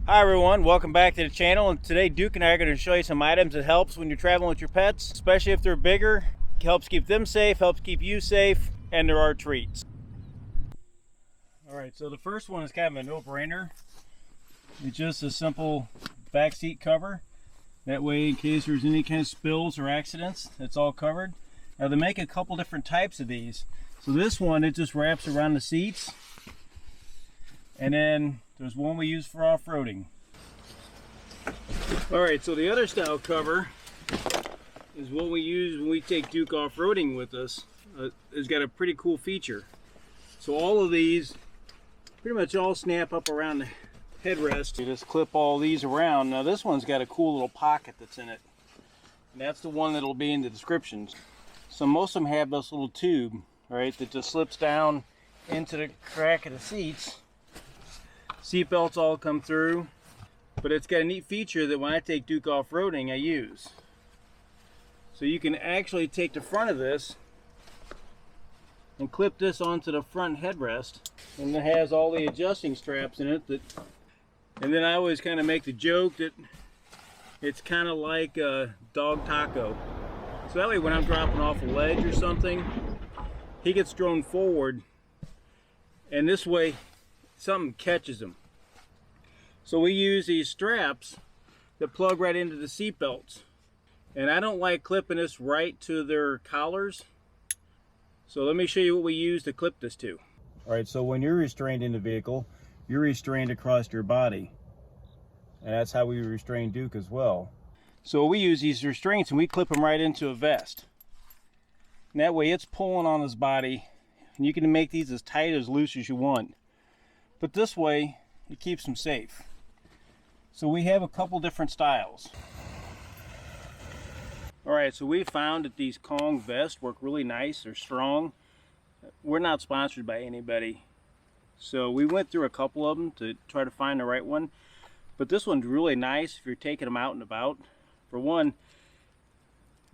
Hi everyone, welcome back to the channel, and today Duke and I are going to show you some items that helps when you're traveling with your pets, especially if they're bigger. It helps keep them safe, helps keep you safe, and there are treats. Alright, so the first one is kind of a no-brainer. It's just a simple back seat cover. That way, in case there's any kind of spills or accidents, it's all covered. Now they make a couple different types of these. So this one, it just wraps around the seats. And then there's one we use for off-roading. Alright, so the other style cover is what we use when we take Duke off-roading with us. It's got a pretty cool feature. So all of these pretty much all snap up around the headrest. You just clip all these around. Now this one's got a cool little pocket that's in it. And that's the one that'll be in the descriptions. So most of them have this little tube, right, that just slips down into the crack of the seats. Seat belts all come through, but it's got a neat feature that when I take Duke off-roading I use. So you can actually take the front of this and clip this onto the front headrest, and it has all the adjusting straps in it. And then I always kind of make the joke that it's kind of like a dog taco. So that way when I'm dropping off a ledge or something, he gets thrown forward, and this way something catches him. So we use these straps that plug right into the seat belts. And I don't like clipping this right to their collars. So let me show you what we use to clip this to. Alright, so when you're restrained in the vehicle, you're restrained across your body. And that's how we restrain Duke as well. So we use these restraints and we clip them right into a vest. And that way it's pulling on his body. And you can make these as tight or as loose as you want. But this way, it keeps them safe. So we have a couple different styles. Alright, so we found that these Kong vests work really nice. They're strong. We're not sponsored by anybody. So we went through a couple of them to try to find the right one. But this one's really nice if you're taking them out and about. For one,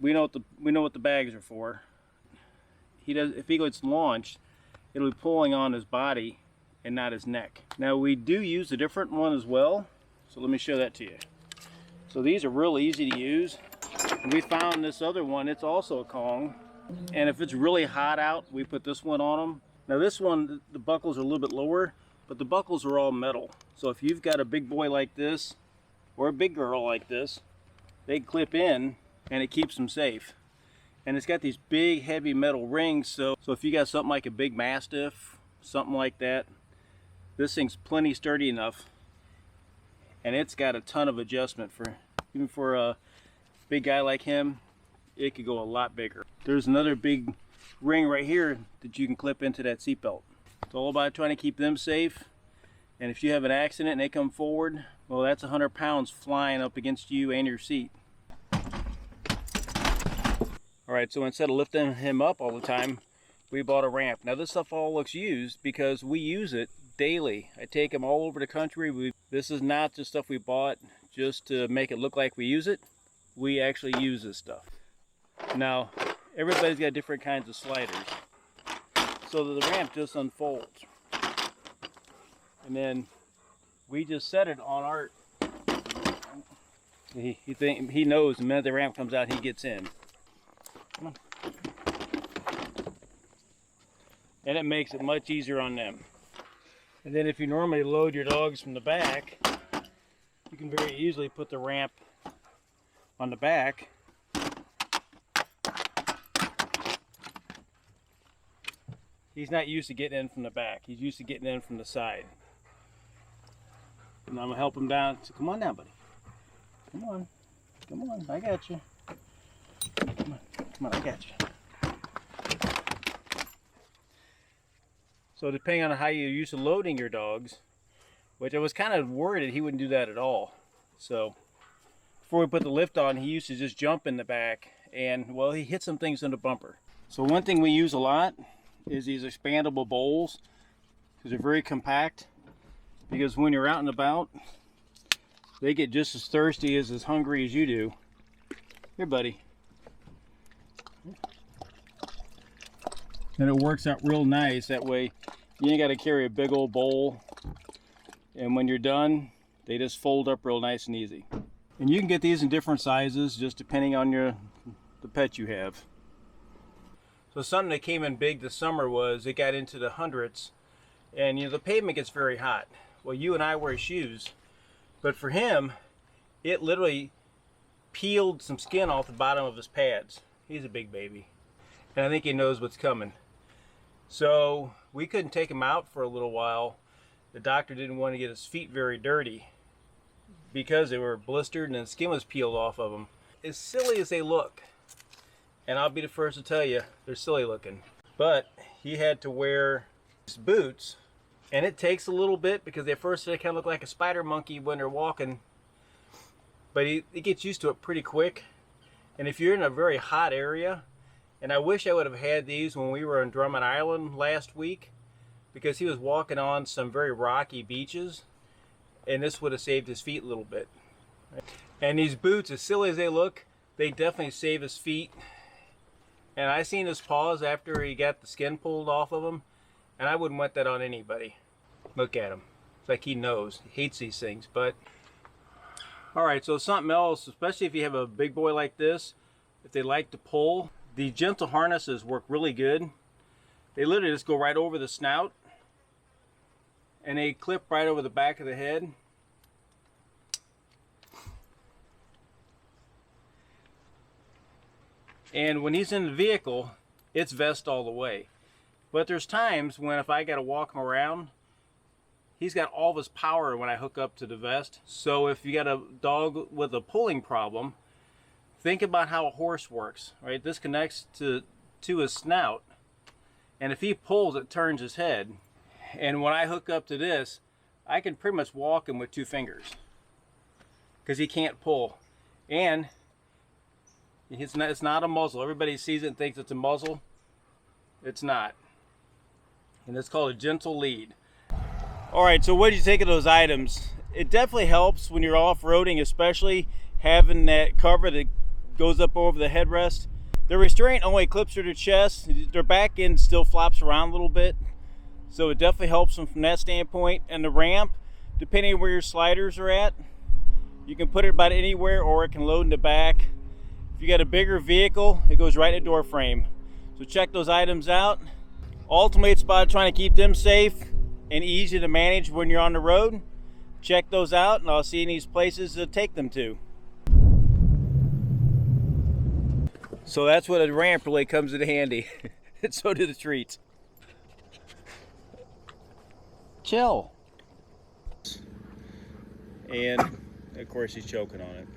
we know what the bags are for. If he gets launched, it'll be pulling on his body and not his neck. Now we do use a different one as well, so let me show that to you. So these are real easy to use. And we found this other one, it's also a Kong, and if it's really hot out, we put this one on them. Now this one, the buckles are a little bit lower, but the buckles are all metal. So if you've got a big boy like this or a big girl like this, they clip in and it keeps them safe. And it's got these big heavy metal rings, so if you got something like a big Mastiff, something like that, this thing's plenty sturdy enough, and it's got a ton of adjustment even for a big guy like him. It could go a lot bigger. There's another big ring right here that you can clip into that seatbelt. It's all about trying to keep them safe, and if you have an accident and they come forward, well, that's 100 pounds flying up against you and your seat. Alright, so instead of lifting him up all the time, we bought a ramp. Now this stuff all looks used because we use it daily. I take them all over the country. This is not just stuff we bought just to make it look like we use it. We actually use this stuff. Now, everybody's got different kinds of sliders. So the ramp just unfolds. And then we just set it on our... He knows the minute the ramp comes out, he gets in. Come on. And it makes it much easier on them. And then if you normally load your dogs from the back, you can very easily put the ramp on the back. He's not used to getting in from the back. He's used to getting in from the side. And I'm going to help him down. So come on down, buddy. Come on. Come on. I got you. Come on, I got you. So depending on how you're used to loading your dogs, which I was kind of worried that he wouldn't do that at all. So before we put the lift on, he used to just jump in the back, and well, he hit some things in the bumper. So one thing we use a lot is these expandable bowls, because they're very compact. Because when you're out and about, they get just as thirsty as hungry as you do. Here, buddy. And it works out real nice. That way you ain't got to carry a big old bowl, and when you're done, They just fold up real nice and easy. And you can get these in different sizes just depending on the pet you have. So something that came in big this summer was it got into the hundreds, and the pavement gets very hot. Well, you and I wear shoes, but for him, it literally peeled some skin off the bottom of his pads. He's a big baby, and I think he knows what's coming. So we couldn't take him out for a little while. The doctor didn't want to get his feet very dirty because they were blistered and the skin was peeled off of them. As silly as they look, and I'll be the first to tell you, they're silly looking, but he had to wear his boots, and it takes a little bit because at first they kind of look like a spider monkey when they're walking, but he gets used to it pretty quick. And if you're in a very hot area, and I wish I would have had these when we were on Drummond Island last week, because he was walking on some very rocky beaches, and this would have saved his feet a little bit. And these boots, as silly as they look, they definitely save his feet. And I seen his paws after he got the skin pulled off of him, and I wouldn't want that on anybody. Look at him. It's like he knows. He hates these things. But alright, so something else, especially if you have a big boy like this, if they like to pull, the gentle harnesses work really good. They literally just go right over the snout, and they clip right over the back of the head. And when he's in the vehicle, it's vest all the way. But there's times when if I got to walk him around, he's got all of his power when I hook up to the vest. So if you got a dog with a pulling problem, think about how a horse works, right? This connects to his snout, and if he pulls, it turns his head. And when I hook up to this, I can pretty much walk him with 2 fingers because he can't pull. And it's not a muzzle. Everybody sees it and thinks it's a muzzle. It's not. And it's called a gentle lead. Alright, so what did you think of those items? It definitely helps when you're off-roading, especially having that cover that goes up over the headrest. The restraint only clips to their chest. Their back end still flops around a little bit, so it definitely helps them from that standpoint. And the ramp, depending on where your sliders are at, you can put it about anywhere, or it can load in the back. If you got a bigger vehicle, it goes right in the door frame. So check those items out. Ultimately, it's about trying to keep them safe and easy to manage when you're on the road. Check those out, and I'll see you in these places to take them to. So that's what a ramp really comes in handy. And so do the treats. Chill. And of course he's choking on it.